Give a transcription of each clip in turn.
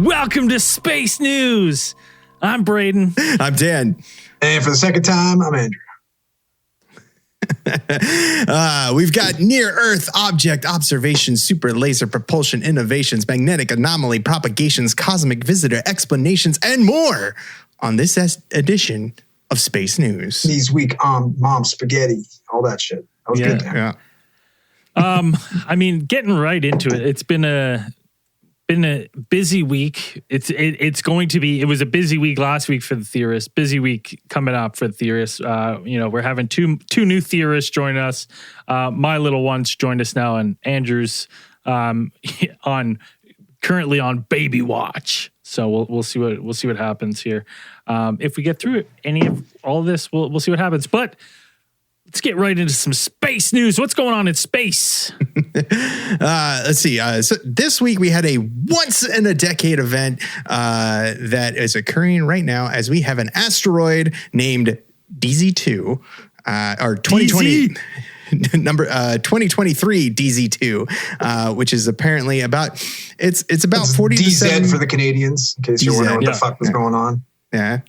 Welcome to Space News. I'm Braden. I'm Dan. And for the second time, I'm Andrew. We've got near-Earth object observations, super laser propulsion innovations, magnetic anomaly propagations, cosmic visitor explanations, and more on this edition of Space News. Knees weak, mom spaghetti, all that shit. That was good. Yeah. I mean, getting right into it. It's been a busy week. It was a busy week last week for the theorists. Busy week coming up for the theorists. We're having two new theorists join us. My little ones joined us now, and Andrew's currently on baby watch. So we'll see what happens here. If we get through any of all of this, we'll see what happens. But let's get right into some space news. What's going on in space? Let's see. So this week we had a once-in-a-decade event that is occurring right now as we have an asteroid named DZ2, or 2020 number 2023 DZ2, which is apparently about it's about 40 DZ for the Canadians, in case you're wondering what the fuck was going on. Yeah.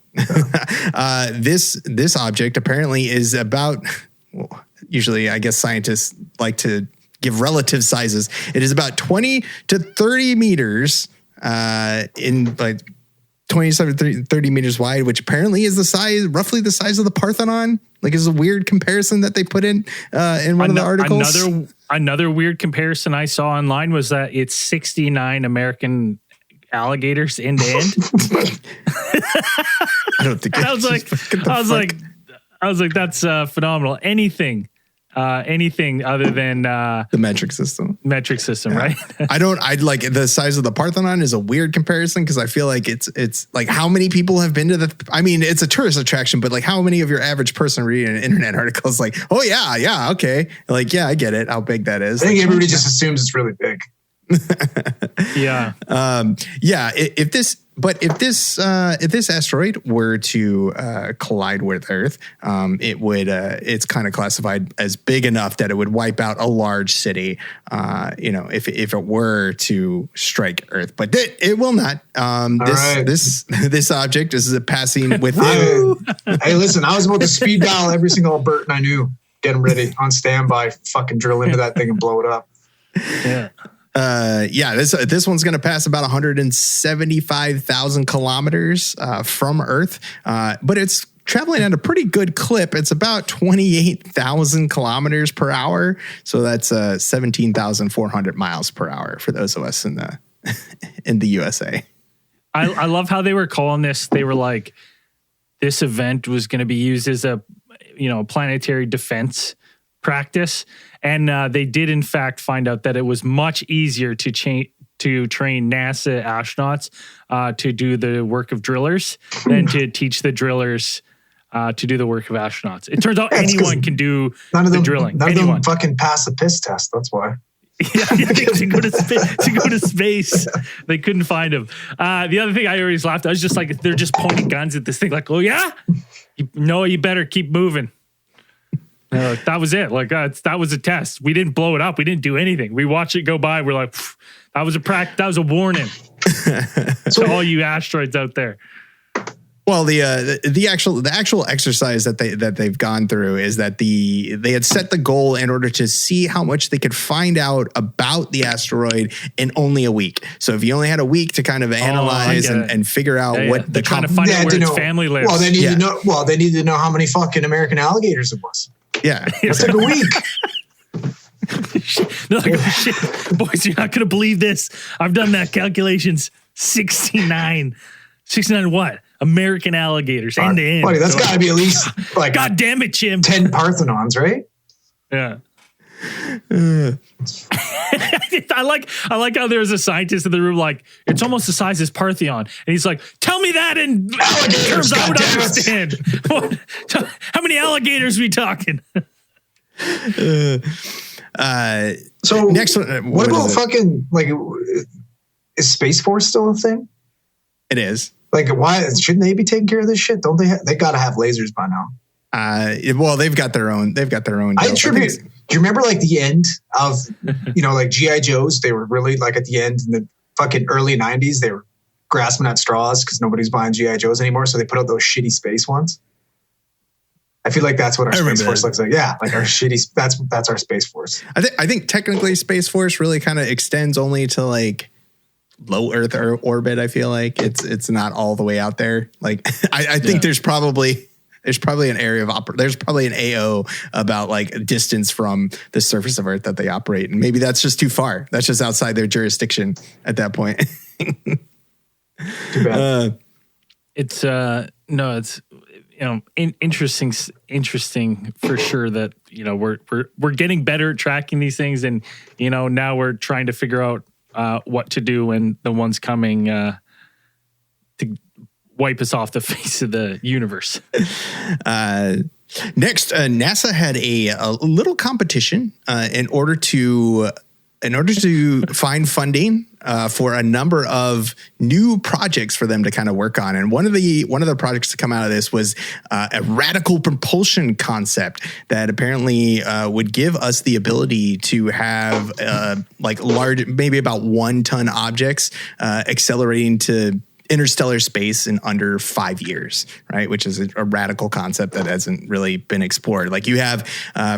This object apparently is about, well, usually I guess scientists like to give relative sizes. It is about 20 to 30 meters in like 27, 30 meters wide, which apparently is roughly the size of the Parthenon. Like, is a weird comparison that they put in one of the articles. Another weird comparison I saw online was that it's 69 American alligators end to end. I don't think I was like, that's phenomenal. Anything other than the metric system, right? I'd like the size of the Parthenon is a weird comparison because I feel like it's like how many people have been to I mean, it's a tourist attraction, but like how many of your average person reading an internet article is like, oh yeah, okay. Like, yeah, I get it. How big that is. I think everybody just assumes it's really big. Yeah. If this asteroid were to collide with Earth, it would it's kind of classified as big enough that it would wipe out a large city. If it were to strike Earth, but it will not. This object is passing within. Hey, listen, I was about to speed dial every single Albertan I knew, get them ready on standby, fucking drill into that thing and blow it up. Yeah. This one's going to pass about 175,000 kilometers from Earth, but it's traveling at a pretty good clip. It's about 28,000 kilometers per hour, so that's 17,400 miles per hour for those of us in the USA. I love how they were calling this. They were like, this event was going to be used as a planetary defense practice. And they did, in fact, find out that it was much easier to train NASA astronauts to do the work of drillers than to teach the drillers to do the work of astronauts. It turns out anyone can do the drilling. None of them fucking pass the piss test. That's why. To go to space, they couldn't find him. The other thing I always laughed at, I was just like, they're just pointing guns at this thing, like, oh yeah, you better keep moving. That was it. Like that was a test. We didn't blow it up. We didn't do anything. We watched it go by. We're like, that was a warning to all you asteroids out there. Well, the actual exercise that they've gone through is that they had set the goal in order to see how much they could find out about the asteroid in only a week. So if you only had a week to kind of analyze and figure out what they're trying to find out where its family lives. Well, they need to know. Well, they need to know how many fucking American alligators it was. Yeah, it took a week. They're like, oh, shit, boys, you're not gonna believe this. I've done that calculations. 69 what? American alligators end to end. Buddy, that's got to be at least like, God damn it, Jim. 10 Parthenons, right? Yeah. I like how there's a scientist in the room, like, it's almost the size as Parthenon, and he's like, tell me that in terms I would understand. How many alligators are we talking? So next one, what about fucking, like, is Space Force still a thing? It is. Like, why shouldn't they be taking care of this shit? Don't they? They got to have lasers by now. Well, they've got their own. I attribute. Do you remember like the end of, like G.I. Joes? They were really like at the end in the fucking early 90s. They were grasping at straws because nobody's buying GI Joes anymore. So they put out those shitty space ones. I feel like that's what our Space Force looks like. Yeah, like our shitty. That's our Space Force. I think technically Space Force really kind of extends only to like low Earth orbit. I feel like it's not all the way out there. Like I think there's probably an area of there's probably an AO about like distance from the surface of Earth that they operate, and maybe that's just too far. That's just outside their jurisdiction at that point. Too bad. It's interesting for sure that we're getting better at tracking these things, and now we're trying to figure out what to do when the one's coming to wipe us off the face of the universe. Next, NASA had a little competition in order to find funding for a number of new projects for them to kind of work on. And one of the projects to come out of this was a radical propulsion concept that apparently would give us the ability to have like large, maybe about 1 ton objects accelerating to interstellar space in under 5 years, right? Which is a radical concept that hasn't really been explored. Like you have,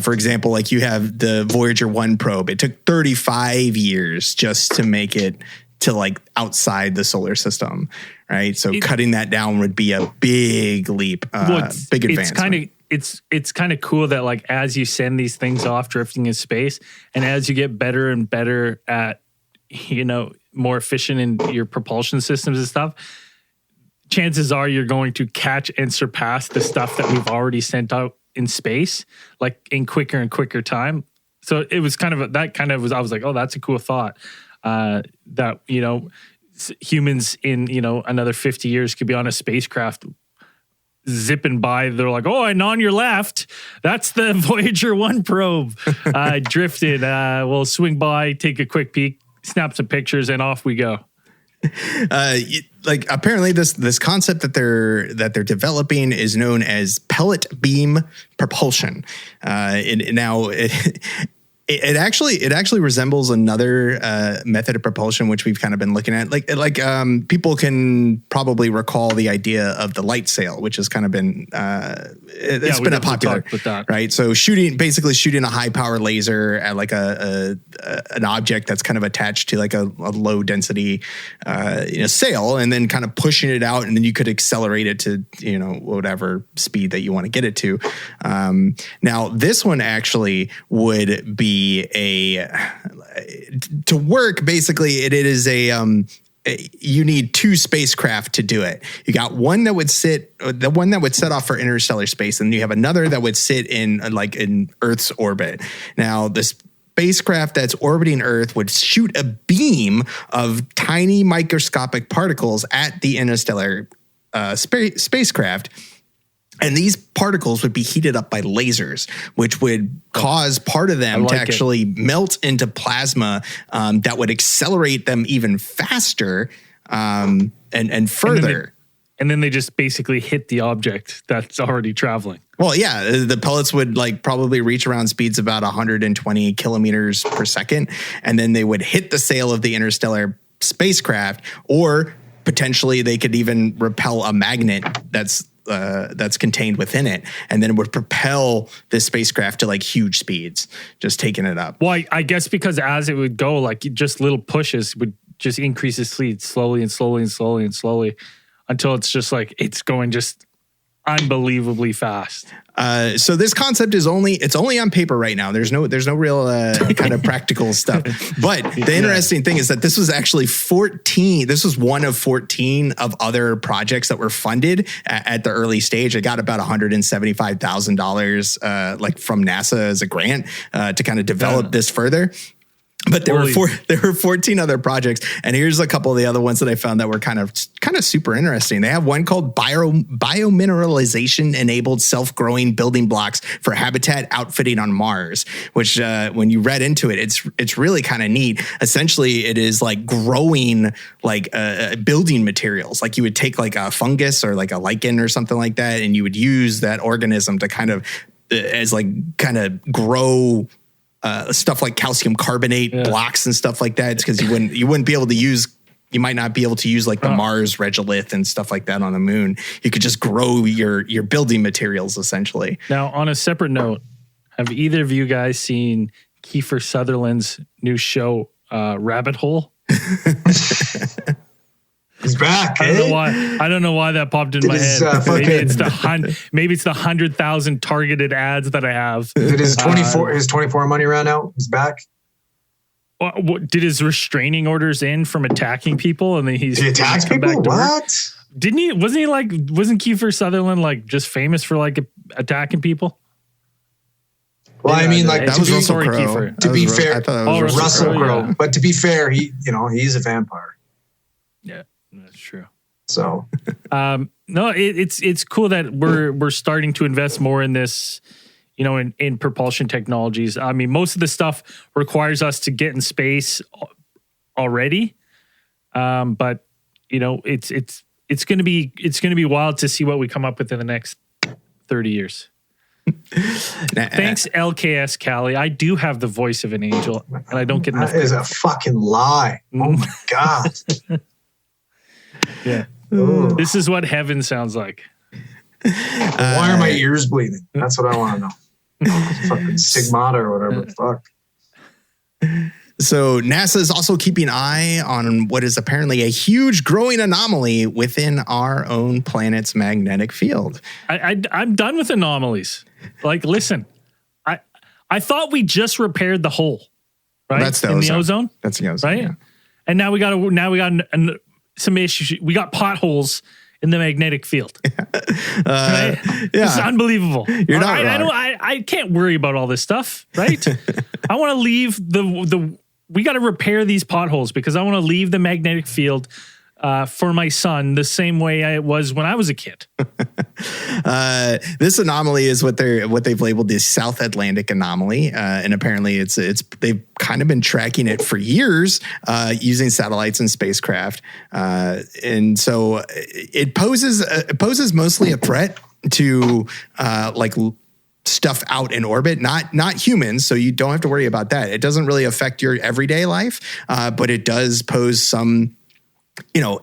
for example, like you have the Voyager 1 probe. It took 35 years just to make it to like outside the solar system, right? So cutting that down would be a big leap, big advancement. It's kind of cool that like as you send these things off drifting in space, and as you get better and better at, more efficient in your propulsion systems and stuff, chances are you're going to catch and surpass the stuff that we've already sent out in space, like in quicker and quicker time. So it was I was like, oh, that's a cool thought. That, humans in, another 50 years could be on a spacecraft zipping by. They're like, oh, and on your left, that's the Voyager 1 probe drifted. We'll swing by, take a quick peek, snap some pictures, and off we go. Like apparently this concept that they're developing is known as pellet beam propulsion. It actually resembles another method of propulsion which we've kind of been looking at. Like people can probably recall the idea of the light sail, which has kind of been it's been a popular with that. Right. So basically shooting a high power laser at like an object that's kind of attached to like a low density sail, and then kind of pushing it out, and then you could accelerate it to whatever speed that you want to get it to. Now this one actually would be to work. Basically, it is you need 2 spacecraft to do it. You got one that would set off for interstellar space, and you have another that would sit in Earth's orbit. Now, the spacecraft that's orbiting Earth would shoot a beam of tiny microscopic particles at the interstellar spacecraft. And these particles would be heated up by lasers, which would cause part of them to actually melt into plasma that would accelerate them even faster and further. And then they just basically hit the object that's already traveling. Well, yeah, the pellets would probably reach around speeds about 120 kilometers per second. And then they would hit the sail of the interstellar spacecraft, or potentially they could even repel a magnet that's contained within it, and then it would propel this spacecraft to huge speeds, just taking it up. Well, I guess because as it would go, just little pushes would just increase the speed slowly and slowly and slowly and slowly until it's just it's going just unbelievably fast. So this concept is only on paper right now. There's no real kind of practical stuff. But the interesting thing is that this was actually 14. This was one of 14 of other projects that were funded at the early stage. It got about $175,000 from NASA as a grant to kind of develop this further. But there were 14 other projects, and here's a couple of the other ones that I found that were kind of super interesting. They have one called biomineralization enabled self-growing building blocks for habitat outfitting on Mars, which when you read into it, it's really kind of neat. Essentially, it is growing building materials. You would take a fungus or a lichen or something like that, and you would use that organism to kind of grow stuff like calcium carbonate blocks and stuff like that, because you wouldn't be able to use you might not be able to use like the Mars regolith and stuff like that on the moon. You could just grow your building materials essentially. Now, on a separate note, have either of you guys seen Kiefer Sutherland's new show, Rabbit Hole? He's back. I don't know why that popped in my head. Maybe it's the 100,000 targeted ads that I have. Did his 24 money run out? He's back. Did his restraining orders end from attacking people, and then he attacks people? What? Didn't he? Wasn't Kiefer Sutherland like just famous for like attacking people? Well, I mean, like that was Russell Crowe. To be fair, Russell Crowe. Yeah. But to be fair, he's a vampire. Yeah, that's true. So, no, it's cool that we're starting to invest more in this. In propulsion technologies. I mean, most of the stuff requires us to get in space already. But it's going to be wild to see what we come up with in the next 30 years. Thanks, LKS Cali. I do have the voice of an angel, and I don't get enough. That is a fucking lie. Oh my God. Yeah. Ooh. This is what heaven sounds like. Why are my ears bleeding? That's what I want to know. Fucking stigmata or whatever the fuck. So NASA is also keeping an eye on what is apparently a huge growing anomaly within our own planet's magnetic field. I'm done with anomalies. Like, listen, I thought we just repaired the hole, right? That's the ozone. That's the ozone, right? Yeah. And now we got some issues. We got potholes in the magnetic field. Right? Yeah. It's unbelievable. You're not wrong. I can't worry about all this stuff, right? I want to leave we got to repair these potholes because I want to leave the magnetic field for my son the same way it was when I was a kid. This anomaly is what they've labeled the South Atlantic anomaly, and apparently they've kind of been tracking it for years using satellites and spacecraft, and so it poses mostly a threat to stuff out in orbit, not humans. So you don't have to worry about that. It doesn't really affect your everyday life, but it does pose some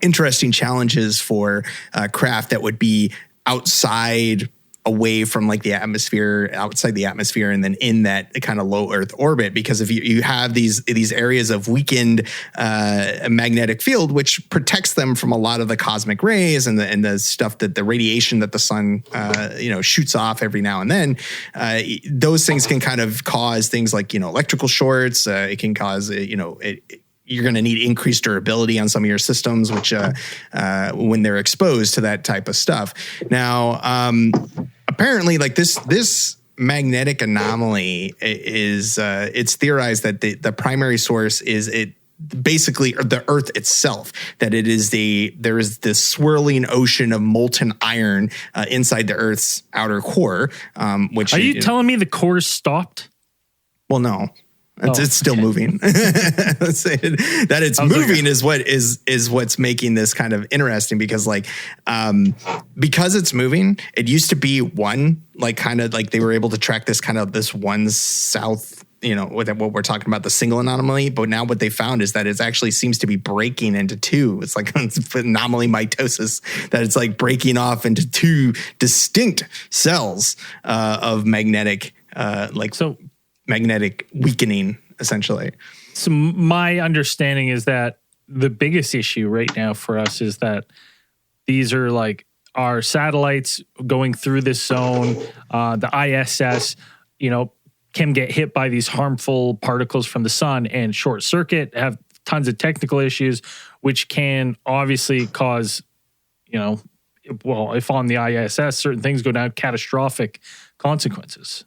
interesting challenges for craft that would be outside, away from like the atmosphere, outside the atmosphere, and then in that kind of low Earth orbit. Because if you have these areas of weakened magnetic field, which protects them from a lot of the cosmic rays and the stuff that the radiation that the sun shoots off every now and then, those things can kind of cause things like electrical shorts. It can cause you're going to need increased durability on some of your systems, which when they're exposed to that type of stuff. Now, apparently, like this magnetic anomaly is it's theorized that the primary source is basically the Earth itself, that there is this swirling ocean of molten iron inside the Earth's outer core. Which are you telling me the core stopped? Well, no. It's still moving. That it's moving is what's making this kind of interesting, because because it's moving, it used to be one, they were able to track this one south, with what we're talking about, the single anomaly. But now what they found is that it actually seems to be breaking into two. It's like anomaly mitosis, that it's like breaking off into two distinct cells of magnetic, magnetic weakening, essentially. So my understanding is that the biggest issue right now for us is that these are like our satellites going through this zone. The ISS, can get hit by these harmful particles from the sun and short circuit, have tons of technical issues, which can obviously cause, if on the ISS, certain things go down, catastrophic consequences.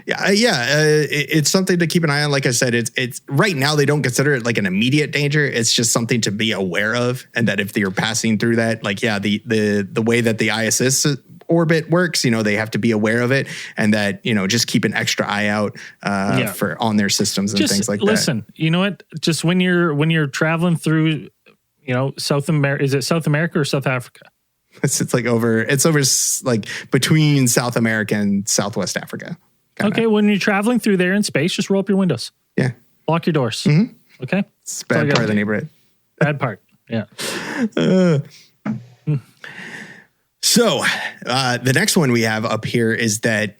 It's something to keep an eye on. Like I said, it's right now they don't consider it like an immediate danger. It's just something to be aware of, and that if you're passing through that, the way that the ISS orbit works, they have to be aware of it, and that just keep an extra eye out for on their systems and things like that. Listen, you know what? Just when you're traveling through, South America, is it South America or South Africa? It's over between South America and Southwest Africa. Okay, when you're traveling through there in space, just roll up your windows. Yeah. Lock your doors. Mm-hmm. Okay? It's a bad part of the neighborhood. Bad part. Yeah. So the next one we have up here is that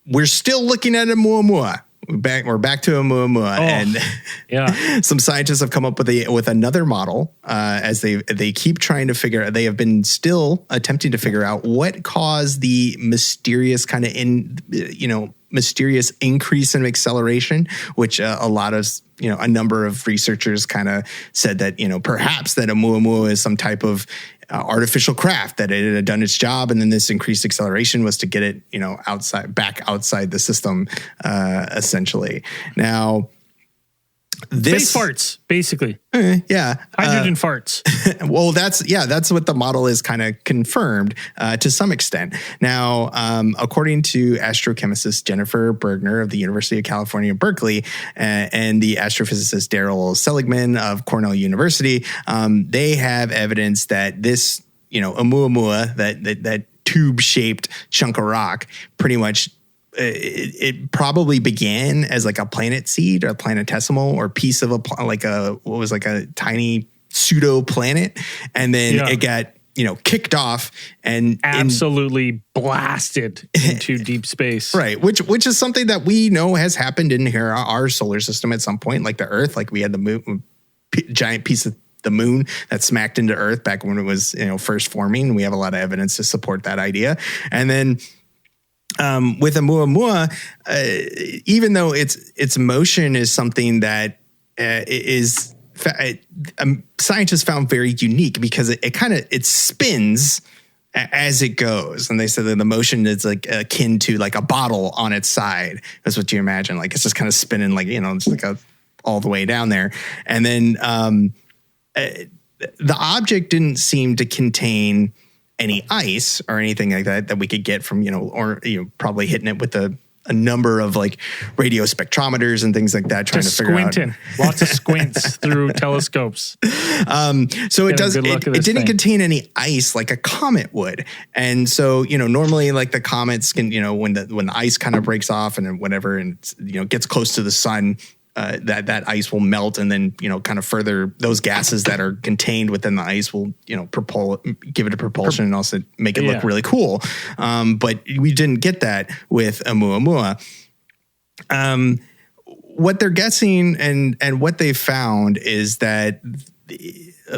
we're still looking at Oumuamua. We're back to Oumuamua, and some scientists have come up with another model as they keep trying to figure out. They have been still attempting to figure out what caused the mysterious kind of mysterious increase in acceleration, which a number of researchers kind of said that perhaps that Oumuamua is some type of artificial craft, that it had done its job, and then this increased acceleration was to get it back outside the system, essentially. Now, space farts, basically. Hydrogen farts. Well, that's what the model is kind of confirmed to some extent. Now, according to astrochemist Jennifer Bergner of the University of California, Berkeley, and the astrophysicist Daryl Seligman of Cornell University, they have evidence that this, Oumuamua, that tube-shaped chunk of rock, pretty much it probably began as like a planet seed or a planetesimal or piece of a tiny pseudo planet, and then it got kicked off and absolutely blasted into deep space. Right, which is something that we know has happened in here, our solar system at some point, like the Earth, like we had the moon, giant piece of the moon that smacked into Earth back when it was first forming. We have a lot of evidence to support that idea, and then. With Oumuamua, even though its motion is something that scientists found very unique because it spins as it goes, and they said that the motion is like akin to like a bottle on its side. That's what you imagine, like it's just kind of spinning, like it's like all the way down there, and then the object didn't seem to contain any ice or anything like that we could get from, probably hitting it with a number of like radio spectrometers and things like that, trying to figure out. Lots of squints through telescopes. So it didn't contain any ice like a comet would. And so, normally like the comets can, when the ice kind of breaks off and whatever, and gets close to the sun, that ice will melt, and then kind of further those gases that are contained within the ice will give it a propulsion and also make it look really cool. But we didn't get that with Oumuamua. What they're guessing and what they found is that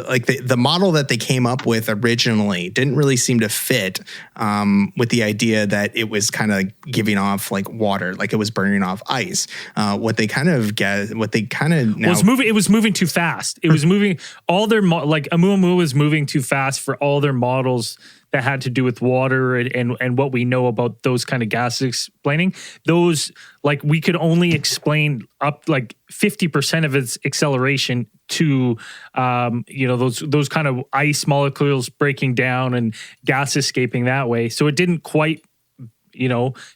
like the model that they came up with originally didn't really seem to fit with the idea that it was kind of giving off like water, like it was burning off ice. It was moving too fast. It was moving all their Oumuamua was moving too fast for all their models that had to do with water and what we know about those kind of gases explaining. Those, like, we could only explain up like 50% of its acceleration to those kind of ice molecules breaking down and gas escaping that way. So it didn't quite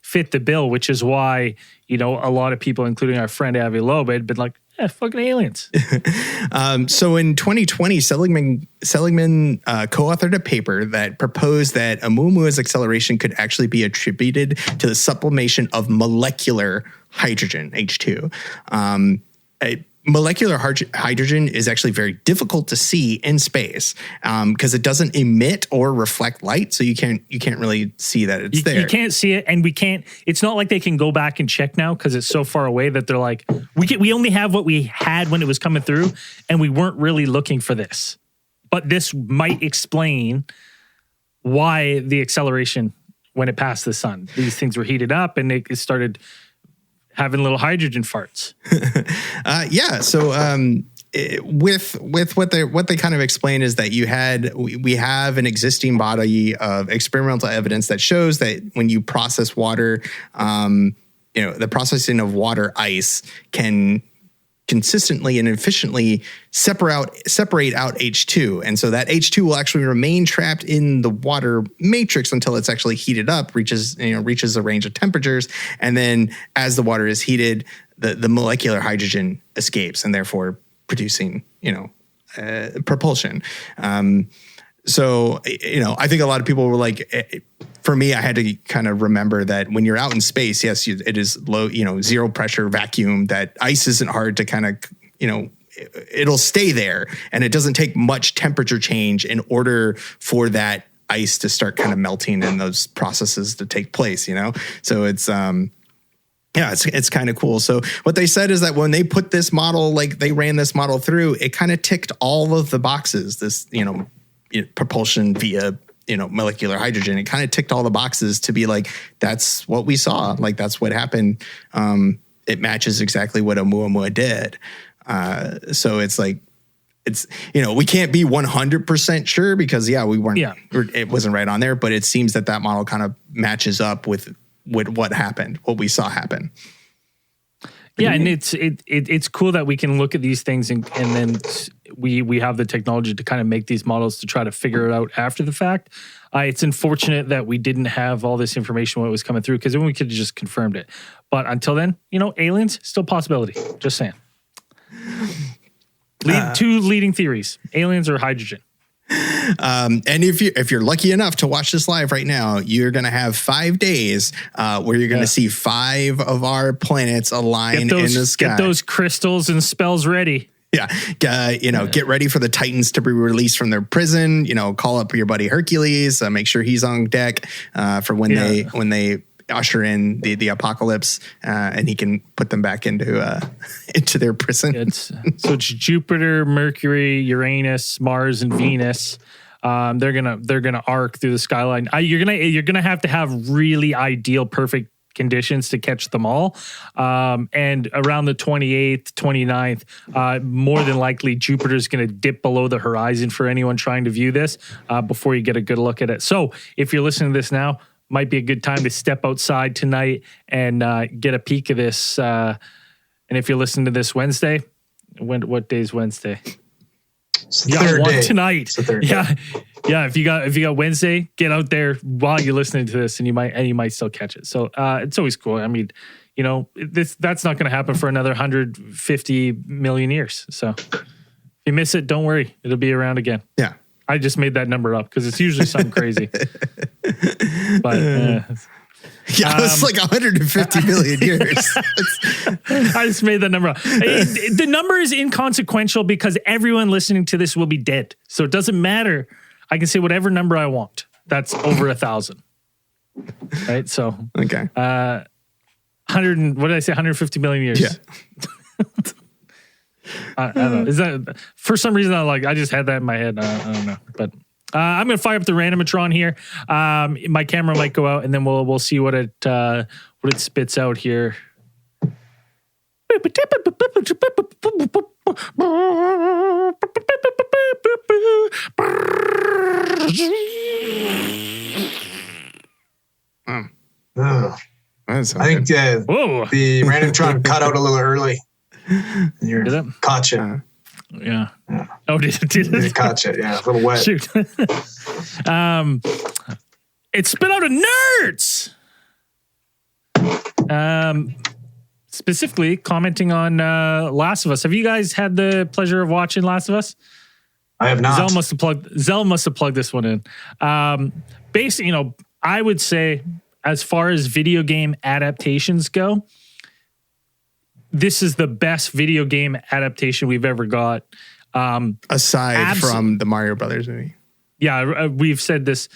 fit the bill, which is why a lot of people, including our friend Avi Loeb, had been like, fucking aliens. So in 2020, Seligman co-authored a paper that proposed that Oumuamua's acceleration could actually be attributed to the sublimation of molecular hydrogen, H2. Molecular hydrogen is actually very difficult to see in space because it doesn't emit or reflect light, so you can't really see that it's there. You can't see it, and we can't. It's not like they can go back and check now because it's so far away that they're like, we only have what we had when it was coming through, and we weren't really looking for this. But this might explain why the acceleration when it passed the sun, these things were heated up and it started having little hydrogen farts. So with what they kind of explain is that we have an existing body of experimental evidence that shows that when you process water, the processing of water ice can consistently and efficiently separate out H2. And so that H2 will actually remain trapped in the water matrix until it's actually heated up, reaches a range of temperatures. And then as the water is heated, the molecular hydrogen escapes and therefore producing, propulsion. So, I think a lot of people were like, for me, I had to kind of remember that when you're out in space, yes, it is low, zero pressure vacuum, that ice isn't hard to kind of, it'll stay there, and it doesn't take much temperature change in order for that ice to start kind of melting and those processes to take place, So it's it's kind of cool. So what they said is that when they put this model, like they ran this model through, it kind of ticked all of the boxes. This, propulsion via, molecular hydrogen. It kind of ticked all the boxes to be like, that's what we saw. Like that's what happened. It matches exactly what Oumuamua did. So it's like, we can't be 100% sure because we weren't, it wasn't right on there, but it seems that model kind of matches up with what happened, what we saw happen. Yeah, and it's cool that we can look at these things and then we have the technology to kind of make these models to try to figure it out after the fact. It's unfortunate that we didn't have all this information when it was coming through, because then we could have just confirmed it. But until then, aliens, still a possibility. Just saying. Two leading theories: aliens or hydrogen. And if you're lucky enough to watch this live right now, you're going to have 5 days where you're going to see 5 of our planets align in the sky. Get those crystals and spells ready. Yeah. Get ready for the Titans to be released from their prison. Call up your buddy Hercules, make sure he's on deck for when they usher in the apocalypse, and he can put them back into their prison. So it's Jupiter, Mercury, Uranus, Mars, and Venus. They're gonna arc through the skyline. You're gonna have to have really ideal, perfect conditions to catch them all. And around the 28th, 29th, more than likely Jupiter's going to dip below the horizon for anyone trying to view this before you get a good look at it. So if you're listening to this now, might be a good time to step outside tonight and get a peek of this. And if you're listening to this Wednesday, what day is Wednesday? It's the third day. Tonight. It's the third day. Yeah. If you got Wednesday, get out there while you're listening to this, and you might still catch it. So it's always cool. I mean, that's not going to happen for another 150 million years. So if you miss it, don't worry, it'll be around again. Yeah. I just made that number up because it's usually something crazy. But it's like 150 million years. I just made that number up. The number is inconsequential because everyone listening to this will be dead. So it doesn't matter. I can say whatever number I want. That's over 1,000. Right? So okay. 100 what did I say? 150 million years. Yeah. I don't know. Is that for some reason I just had that in my head. I don't know. But I'm gonna fire up the randomatron here. My camera might go out, and then we'll see what it spits out here. I think the randomtron cut out a little early. Did it? Caught you. Yeah. Oh, did it? It caught you. Yeah, a little wet. Shoot. It spit out a nerds. Specifically commenting on Last of Us. Have you guys had the pleasure of watching Last of Us? I have not. Zell must have plugged this one in. Basically, I would say as far as video game adaptations go, this is the best video game adaptation we've ever got. Aside from the Mario Brothers movie. Yeah, we've said this.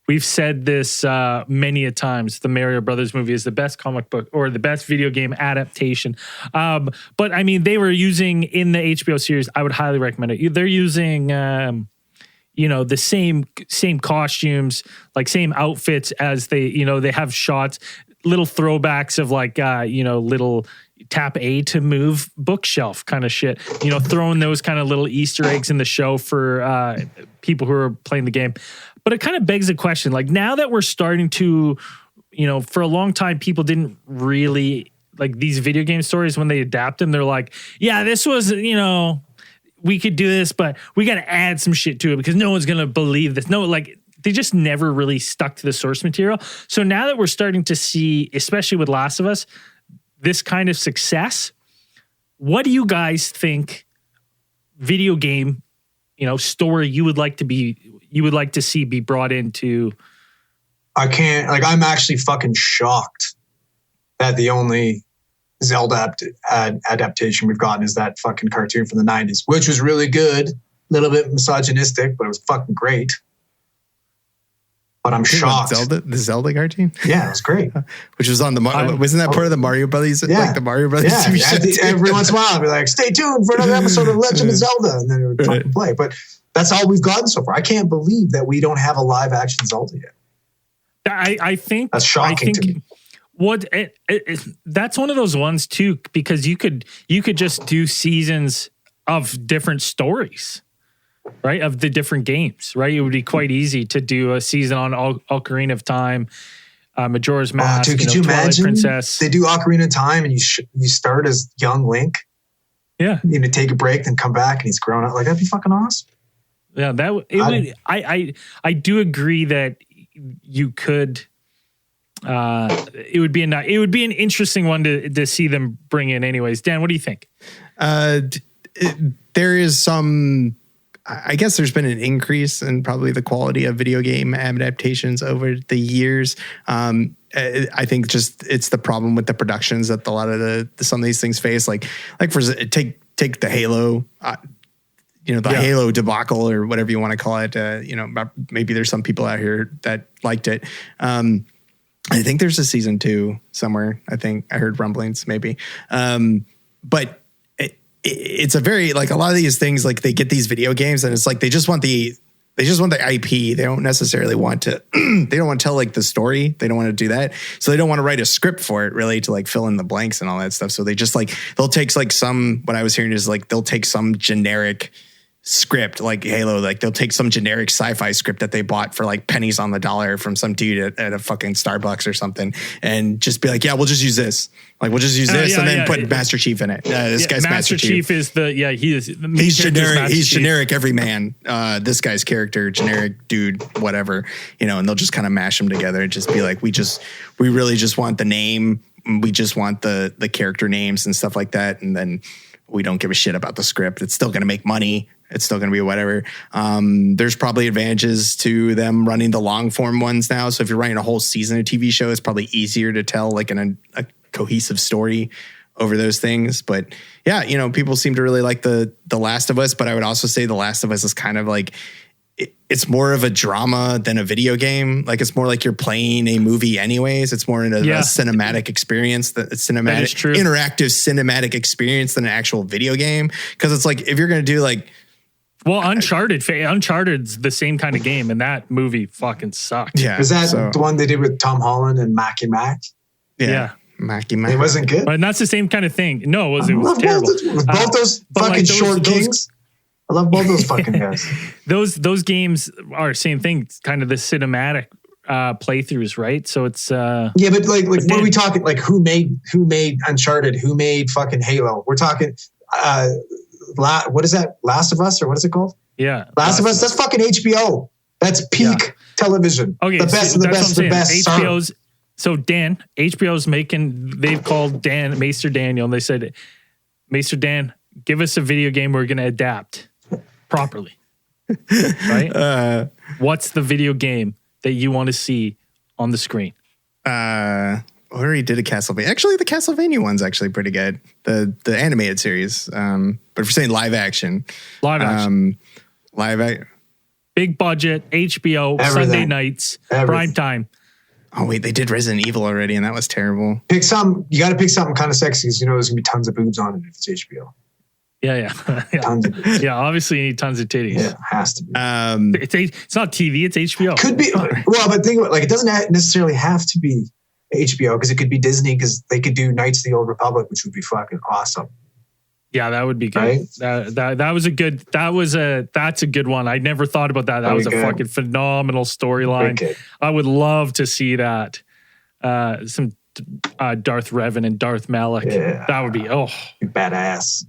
We've said this many a times. The Mario Brothers movie is the best comic book or the best video game adaptation. But I mean, they were using in the HBO series. I would highly recommend it. They're using, the same costumes, like same outfits as they have shots, little throwbacks of little tap A to move bookshelf kind of shit. Throwing those kind of little Easter eggs in the show for people who are playing the game. But it kind of begs the question, like now that we're starting to, for a long time, people didn't really like these video game stories when they adapt them. They're like, yeah, this was, we could do this, but we got to add some shit to it because no one's going to believe this. No, they just never really stuck to the source material. So now that we're starting to see, especially with Last of Us, this kind of success, what do you guys think video game, story you would like to see be brought into? I'm actually fucking shocked that the only Zelda adaptation we've gotten is that fucking cartoon from the 90s, which was really good. A little bit misogynistic, but it was fucking great. But I'm shocked. The Zelda cartoon? Yeah, it was great. Which was on the wasn't that part of the Mario Brothers? Yeah. Like the Mario Brothers TV show? Every once in a while, I'd be like, stay tuned for another episode of Legend of Zelda. And then it would fucking play. But that's all we've gotten so far. I can't believe that we don't have a live action Zelda yet. I think that's shocking to me. That's one of those ones too, because you could just do seasons of different stories, right? Of the different games, right? It would be quite easy to do a season on Ocarina of Time, Majora's Mask, dude, could you Twilight imagine Princess. They do Ocarina of Time and you start as young Link. Yeah. You take a break, then come back and he's grown up. Like, that'd be fucking awesome. Yeah, I do agree that you could. It would be an interesting one to see them bring in. Anyways, Dan, what do you think? There is some. I guess there's been an increase in probably the quality of video game adaptations over the years. I think just it's the problem with the productions that a lot of some of these things face. Like for take the Halo. Halo debacle or whatever you want to call it. Maybe there's some people out here that liked it. I think there's a season 2 somewhere. I think I heard rumblings maybe. But it's a very, like, a lot of these things, like, they get these video games and it's like, they just want the IP. They don't necessarily want to, they don't want to tell like the story. They don't want to do that. So they don't want to write a script for it really to like fill in the blanks and all that stuff. So they just like, they'll take like what I was hearing is like, they'll take some generic script like Halo, like they'll take some generic sci-fi script that they bought for like pennies on the dollar from some dude at a fucking Starbucks or something and just be like, yeah, we'll just use this. Like, we'll just use this and then put Master Chief in it. This guy's Master Chief is he's generic. He's generic every man. This guy's character, generic dude, whatever, and they'll just kind of mash them together and just be like, we really just want the name. We just want the character names and stuff like that. And then we don't give a shit about the script. It's still going to make money. It's still going to be whatever. There's probably advantages to them running the long form ones now. So if you're writing a whole season of TV show, it's probably easier to tell like a cohesive story over those things. But yeah, people seem to really like the Last of Us, but I would also say the Last of Us is kind of like, it's more of a drama than a video game. Like it's more like you're playing a movie anyways. It's more in a cinematic experience, interactive cinematic experience than an actual video game. Cause it's like, if you're going to do like, well, Uncharted's the same kind of game, and that movie fucking sucked. Yeah, is that the one they did with Tom Holland and Mackie Mac? Yeah. Mackie Mac. It wasn't good, but that's the same kind of thing. No, it was terrible. Both those fucking short kings. I love both those fucking guys. Those games are same thing. It's kind of the cinematic playthroughs, right? So it's but like what are we talking? Like who made Uncharted? Who made fucking Halo? We're talking. What is that? Last of Us, or what is it called? Yeah, Last of Us. That's fucking HBO. That's peak television. Okay, the best of the best of the best. HBO's. So Dan, HBO's they've called Maester Daniel, and they said, Maester Dan, give us a video game we're going to adapt properly. Right? What's the video game that you want to see on the screen? We already did a Castlevania. Actually, the Castlevania one's actually pretty good. The animated series. But if you're saying live action. Big budget, HBO, everything. Sunday nights, prime time. Oh, wait, they did Resident Evil already, and that was terrible. You got to pick something kind of sexy because there's going to be tons of boobs on it if it's HBO. Yeah. Tons of boobs. Yeah, obviously you need tons of titties. Yeah, has to be. It's not TV, it's HBO. Could be. Well, but think about it, it doesn't necessarily have to be HBO because it could be Disney because they could do Knights of the Old Republic, which would be fucking awesome. Yeah, that would be good. Right? That's a good one. I never thought about that. That was a fucking phenomenal storyline. I would love to see that. Some Darth Revan and Darth Malak. Yeah. That would be badass.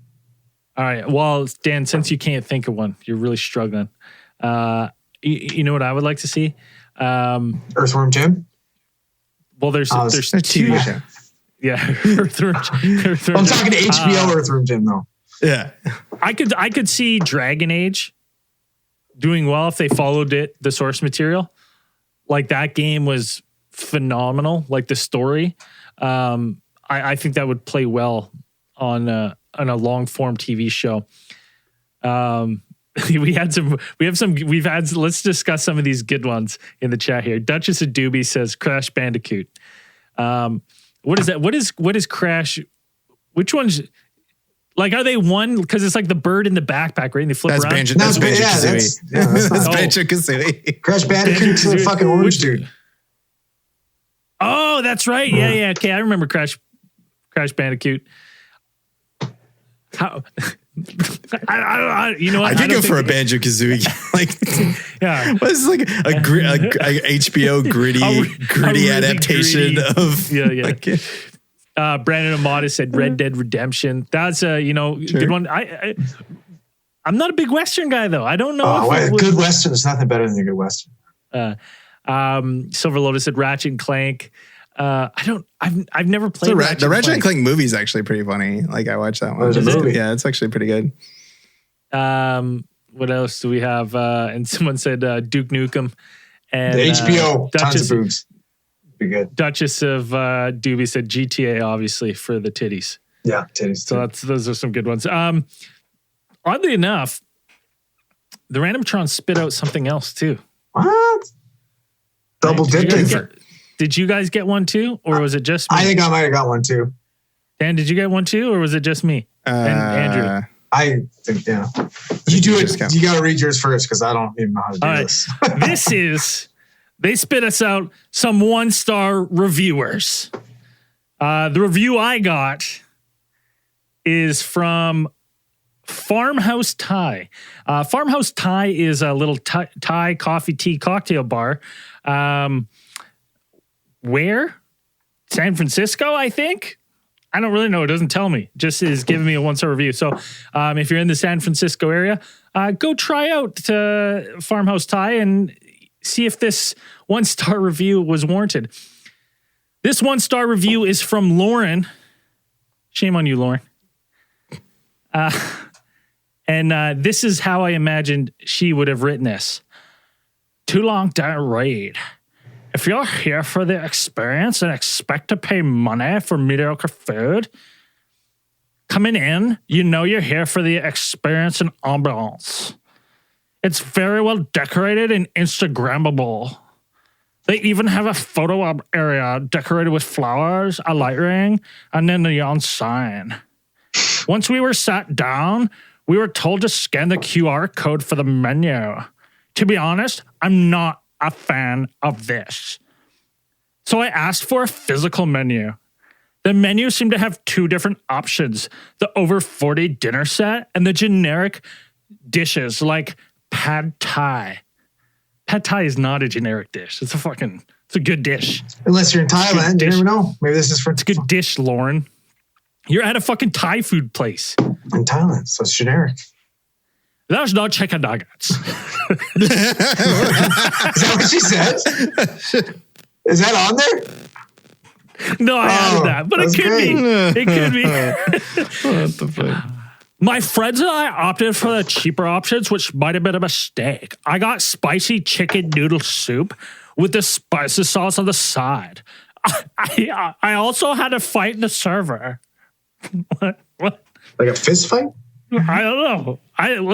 All right. Well, Dan, since you can't think of one, you're really struggling. You know what I would like to see? Earthworm Jim? Well, there's two. Yeah, Earthworm. I'm talking to HBO Earthworm Jim though. Yeah, I could see Dragon Age doing well if they followed the source material. Like that game was phenomenal. Like the story, I I think that would play well on a long form TV show. Let's discuss some of these good ones in the chat here. Duchess of Doobie says Crash Bandicoot. What is that? What is Crash? Which one's like, are they one? Because it's like the bird in the backpack, right? And they flip around. That's Banjo-Kazooie. That's Banjo-Kazooie. Crash Bandicoot's the fucking orange dude. Oh, that's right. Yeah. Okay, I remember Crash Bandicoot. How? You know what? I could go for a Banjo-Kazooie. Yeah. What's like a HBO gritty really adaptation of? Yeah. Like, Brandon Amata said Red Dead Redemption. That's a good one. I'm not a big Western guy though. I don't know. Good Western is nothing better than a good Western. Silver Lotus said Ratchet and Clank. I've never played the Ratchet and Clank movie is actually pretty funny. Like I watched that one. Yeah, it's actually pretty good. What else do we have? And someone said Duke Nukem and the HBO tons of boobs. Be good. Duchess of Doobie said GTA, obviously, for the titties. Yeah, titties. So those are some good ones. Oddly enough, the Randomtron spit out something else too. What? Double dipping. Did you guys get one too, or was it just me? I think I might have got one too. Dan, did you get one too, or was it just me and Andrew? I think, yeah. You do it. You got to read yours first because I don't even know how to do this. They spit us out some 1-star reviewers. The review I got is from Farmhouse Thai. Farmhouse Thai is a little Thai coffee tea cocktail bar. Where? San Francisco, I think. I don't really know. It doesn't tell me. Just is giving me a 1-star review. So if you're in the San Francisco area, go try out Farmhouse Thai and see if this 1-star review was warranted. This 1-star review is from Lauren. Shame on you, Lauren. And this is how I imagined she would have written this. Too long, don't read. If you're here for the experience and expect to pay money for mediocre food, coming in, you know you're here for the experience and ambiance. It's very well decorated and Instagrammable. They even have a photo op area decorated with flowers, a light ring, and then a neon sign. Once we were sat down, we were told to scan the QR code for the menu. To be honest, I'm not a fan of this. So I asked for a physical menu. The menu seemed to have 2 different options, the over 40 dinner set and the generic dishes like pad thai. Pad thai is not a generic dish. It's a good dish. Unless you're in Thailand, you never know. Maybe this is for... It's a good dish, Lauren. You're at a fucking Thai food place. In Thailand, so it's generic. There's no chicken nuggets. Is that what she said? Is that on there? No, I added that, but it could be. It could be. What the fuck? My friends and I opted for the cheaper options, which might have been a mistake. I got spicy chicken noodle soup with the spicy sauce on the side. I also had to fight the server. What? Like a fist fight? I don't know.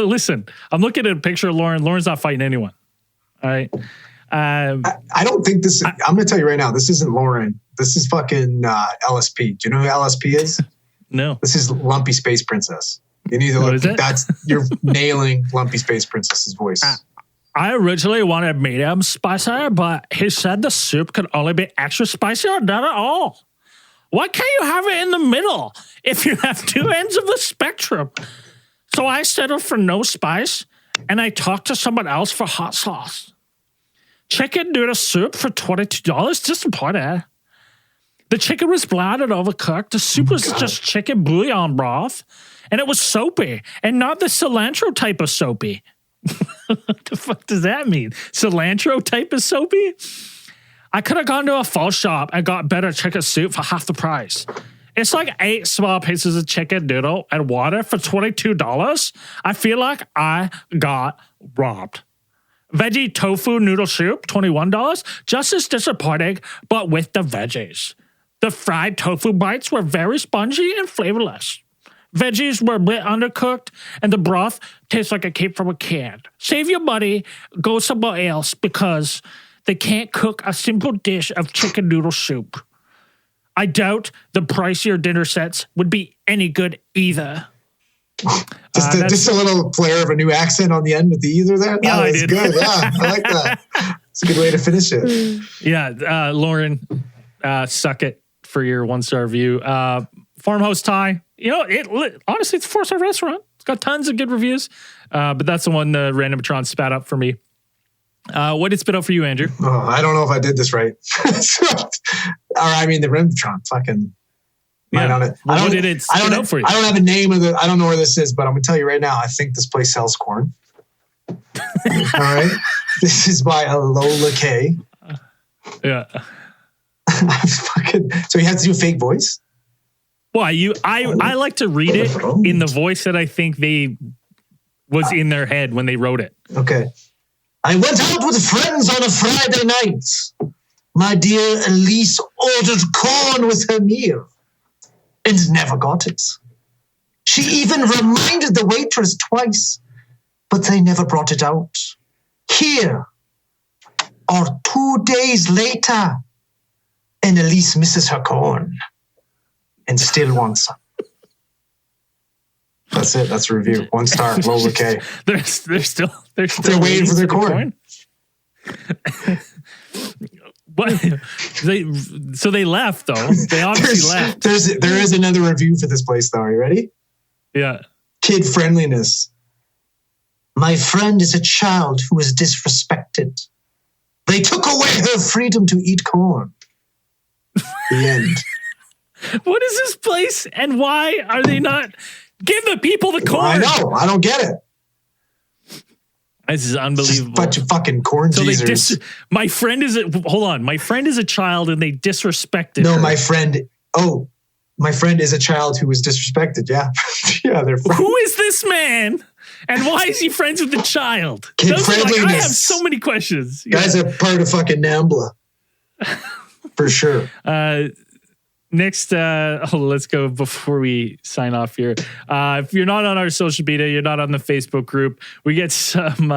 Listen, I'm looking at a picture of Lauren. Lauren's not fighting anyone. All right. I don't think this. I'm going to tell you right now. This isn't Lauren. This is fucking LSP. Do you know who LSP is? No. This is Lumpy Space Princess. You need to look. You're nailing Lumpy Space Princess's voice. I originally wanted medium spicy, but he said the soup could only be extra spicy or not at all. Why can't you have it in the middle if you have 2 ends of the spectrum? So I settled for no spice, and I talked to someone else for hot sauce. Chicken noodle soup for $22? Disappointed. The chicken was bland and overcooked. The soup was just chicken bouillon broth, and it was soapy, and not the cilantro type of soapy. What the fuck does that mean? Cilantro type of soapy? I could have gone to a pho shop and got better chicken soup for half the price. It's like 8 small pieces of chicken noodle and water for $22. I feel like I got robbed. Veggie tofu noodle soup, $21. Just as disappointing, but with the veggies. The fried tofu bites were very spongy and flavorless. Veggies were a bit undercooked, and the broth tastes like it came from a can. Save your money, go somewhere else, because they can't cook a simple dish of chicken noodle soup. I doubt the pricier dinner sets would be any good either. Just a little flair of a new accent on the end with the either there. Yeah, that I was did. good. Yeah, I like that. It's a good way to finish it. Yeah, Lauren, suck it for your 1-star review. Farmhouse Thai, honestly, it's a 4-star restaurant. It's got tons of good reviews, but that's the one the Randomatron spat up for me. What did it spit out for you, Andrew? Oh, I don't know if I did this right. The Randomatron fucking. Yeah. On it. Well, what did it spit out for you? I don't have a name of I don't know where this is, but I'm gonna tell you right now. I think this place sells corn. All right, this is by a Lola K. Yeah. So you have to do a fake voice. Why I like to read it in the voice that I think they was in their head when they wrote it. Okay. I went out with friends on a Friday night. My dear Elise ordered corn with her meal and never got it. She even reminded the waitress twice, but they never brought it out. Here, or 2 days later, and Elise misses her corn and still wants some. That's it. That's a review. 1 star. Lola K. They're still waiting for their corn. What? So they left though. They obviously left. There is another review for this place though. Are you ready? Yeah. Kid friendliness. My friend is a child who is disrespected. They took away her freedom to eat corn. The end. What is this place and why are they not give the people the corn? I know. I don't get it. This is unbelievable. Just a bunch of fucking corn teasers. My friend is a child and they disrespected her. My friend is a child who was disrespected. Yeah. Yeah, they're friends. Who is this man? And why is he friends with the child? Kid friendliness. I have so many questions. Guys are part of fucking NAMBLA. For sure. Next, let's go before we sign off here. If you're not on our social media, you're not on the Facebook group, we get some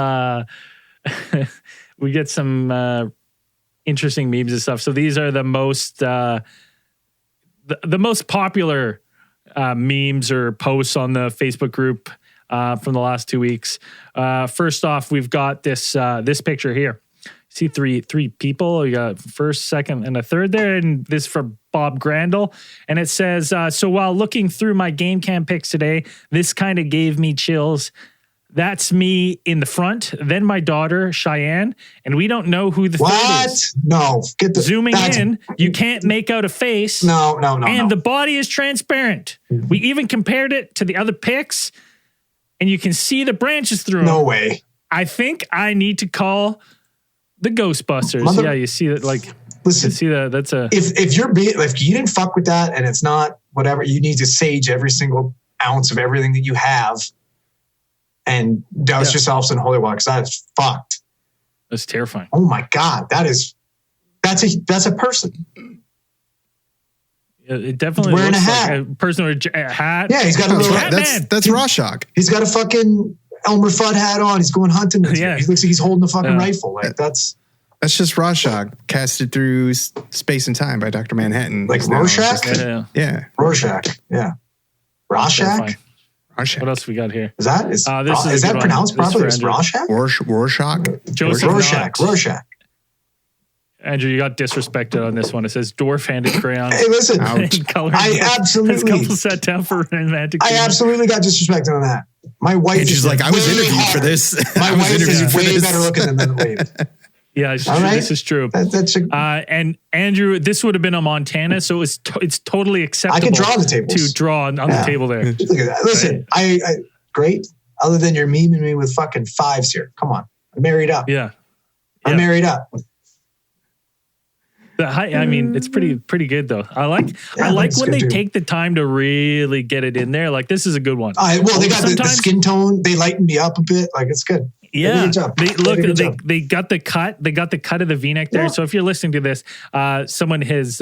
interesting memes and stuff. So these are the most the most popular memes or posts on the Facebook group from the last 2 weeks. First off, we've got this picture here. See three people. You got first, second, and a third there, and this is from Bob Grandel, and it says, "So while looking through my game cam pics today, this kind of gave me chills. That's me in the front, then my daughter Cheyenne, and we don't know who the third is. No, get the zooming in. You can't make out a face. No. And the body is transparent. We even compared it to the other pics, and you can see the branches through. No them. way. I think I need to call." The Ghostbusters. Yeah, you see that. Like, listen, you see that. That's a. If you didn't fuck with that, and it's not whatever, you need to sage every single ounce of everything that you have, and douse yourselves in holy water because that's fucked. That's terrifying. Oh my god, that's a person. It definitely wearing looks a hat. like a person with a hat. Yeah, he's got a little hat. That's Rorschach. He's got a fucking Elmer Fudd hat on. He's going hunting. Yeah. He looks like he's holding a fucking rifle. Like that's just Rorschach casted through space and time by Dr. Manhattan. Like Rorschach? Yeah. Rorschach. Yeah. Rorschach? Rorschach. What else we got here? Is that pronounced properly? It's Rorschach? Rorschach. Rorschach. Andrew, you got disrespected on this one. It says dwarf-handed crayon. Hey, listen. I absolutely sat down for romantic. I absolutely got disrespected on that. My wife is like, I was interviewed for this. My wife is way better looking than Wade. Yeah, this is true. And Andrew, this would have been a Montana, so it's totally acceptable. I can draw on the tables. To draw on the table there. Look at that. Listen, I great. Other than you're memeing me with fucking fives here. Come on, I'm married up. Yeah, I'm married up. I mean, it's pretty good though. I like when they take the time to really get it in there. Like this is a good one. They got the skin tone. They lighten me up a bit. Like it's good. Yeah, they got the cut. They got the cut of the V-neck there. Yeah. So if you're listening to this, someone has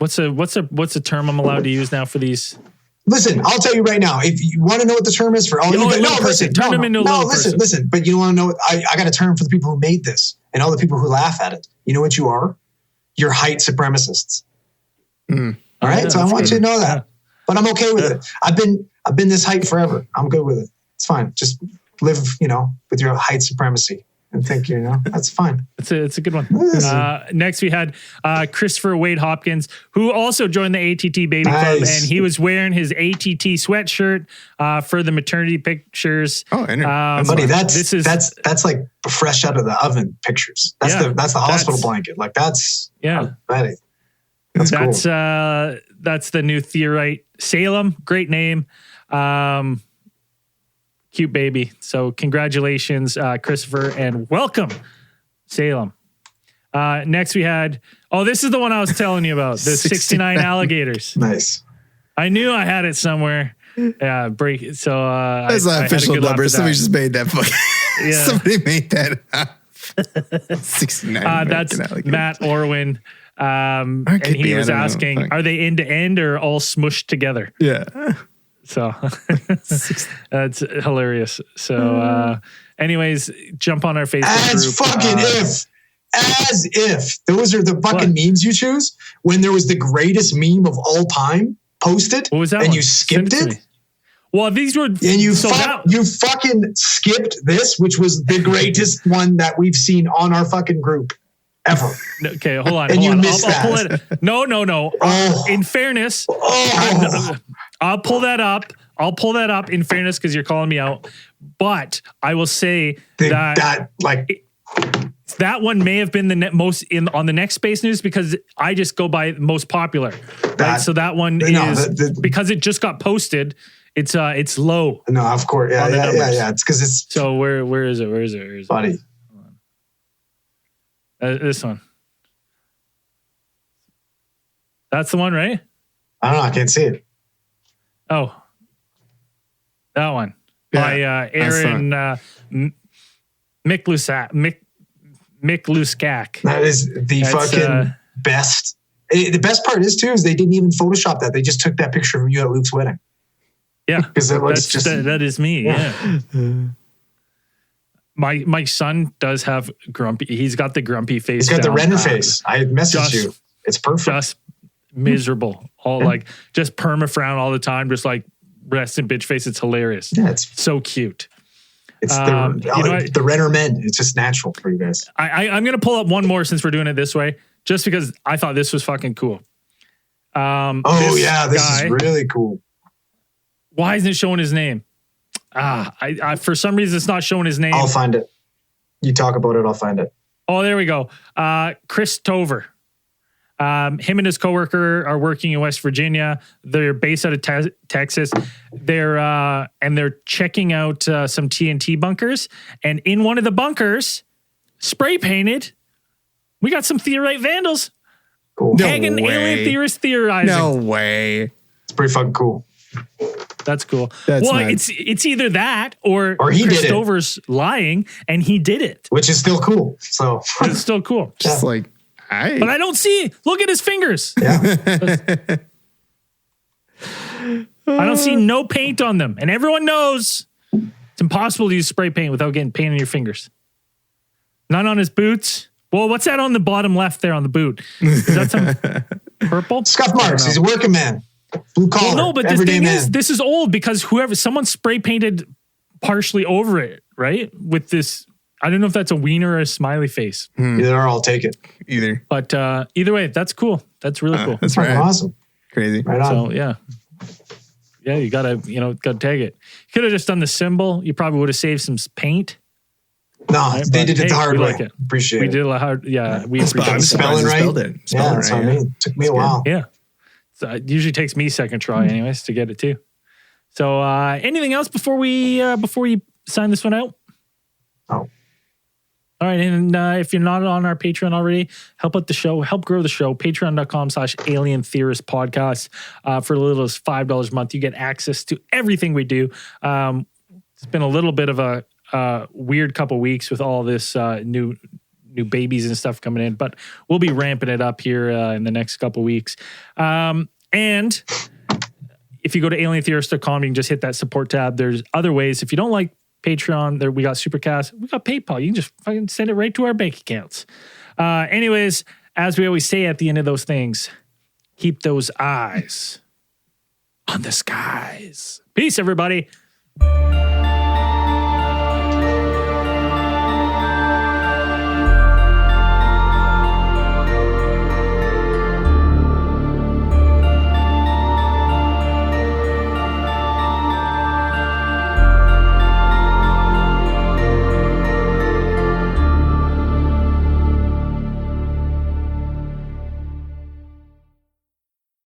What's a term I'm allowed to use now for these? Listen, I'll tell you right now. If you want to know what the term is for all you guys, listen. But you want to know? I got a term for the people who made this and all the people who laugh at it. You know what you are? You're height supremacists. All right, so I want you to know that. But I'm okay with it. I've been this height forever. I'm good with it. It's fine. Just live, with your height supremacy. And think, that's fine. It's a good one. Next, we had Christopher Wade Hopkins, who also joined the ATT Baby Club, and he was wearing his ATT sweatshirt for the maternity pictures. Oh, buddy, that's like fresh out of the oven pictures. That's the hospital blanket. Like that's buddy. That's cool. That's the new Theorite. Salem, great name. Cute baby. So congratulations, Christopher, and welcome, Salem. Next we had, this is the one I was telling you about, the 69 alligators. Nice. I knew I had it somewhere. Yeah, break it. So that's the official number. Somebody just made that fucking. Yeah. Somebody made that up. 69. That's Matt Orwin. And he was asking, are they end to end or all smushed together? Yeah. So that's hilarious. So, anyways, jump on our Facebook group. As if those are the fucking memes you choose when there was the greatest meme of all time posted. What was that? And one? You skipped it. Well, these were, and you fucking skipped this, which was the greatest one that we've seen on our fucking group ever. Okay, hold on. And hold you on. missed that. I'll pull it. No. Oh. In fairness, I'll pull that up. In fairness, because you're calling me out. But I will say that one may have been the most on the next Space News because I just go by most popular. Right? So that one because it just got posted. It's low. No, of course, yeah. It's because it's. So where is it? Buddy. This one. That's the one, right? I don't know. I can't see it. Oh, that one by Aaron Mikluskak. That is the fucking best. The best part is they didn't even Photoshop that. They just took that picture of you at Luke's wedding. Yeah, because that is me. Yeah. My son does have grumpy. He's got the grumpy face. He's got the Renner face. I messaged you. It's perfect. Just miserable. Just perma frown all the time. Just like rest in bitch face. It's hilarious. Yeah, it's so cute. It's the Renner men. It's just natural for you guys. I'm gonna pull up one more since we're doing it this way, just because I thought this was fucking cool. This is really cool. Why isn't it showing his name? I for some reason it's not showing his name. I'll find it. You talk about it, I'll find it. Oh, there we go. Chris Tover. Him and his coworker are working in West Virginia. They're based out of Texas. They're checking out some TNT bunkers. And in one of the bunkers, spray painted, we got some Theorite vandals. Cool. Pagan alien theorists theorizing. No way. It's pretty fucking cool. That's cool. It's either that or Christopher's lying and he did it, which is still cool. So it's still cool. Just but I don't see. Look at his fingers. Yeah. I don't see no paint on them, and everyone knows it's impossible to use spray paint without getting paint on your fingers. None on his boots. Well, what's that on the bottom left there on the boot? Is that some purple? Scuff marks. He's a working man. Blue collar. Well, no, but the thing is, this is old because someone spray painted partially over it, right? With this, I don't know if that's a wiener or a smiley face. Either or, I'll take it. Either. But either way, that's cool. That's really cool. That's right. Awesome. Crazy. Right on. So yeah, you gotta tag it. You could have just done the symbol. You probably would have saved some paint. No, right? They did it the hard way. Like it. Appreciate we it. did a hard. Yeah, we appreciate it. Spelling right. Yeah, that's what I mean. Took me a while. Yeah. So it usually takes me second try, anyways, to get it too. So, anything else before we sign this one out? Oh. All right, and if you're not on our Patreon already, help out the show, help grow the show. Patreon.com/Alien Theorist Podcast. For as little as $5 a month, you get access to everything we do. It's been a little bit of a weird couple weeks with all this new new babies and stuff coming in, but we'll be ramping it up here in the next couple weeks. And if you go to alientheorist.com, you can just hit that support tab. There's other ways. If you don't like Patreon, there we got Supercast, we got PayPal. You can just fucking send it right to our bank accounts. Anyways, as we always say at the end of those things, keep those eyes on the skies. Peace, everybody.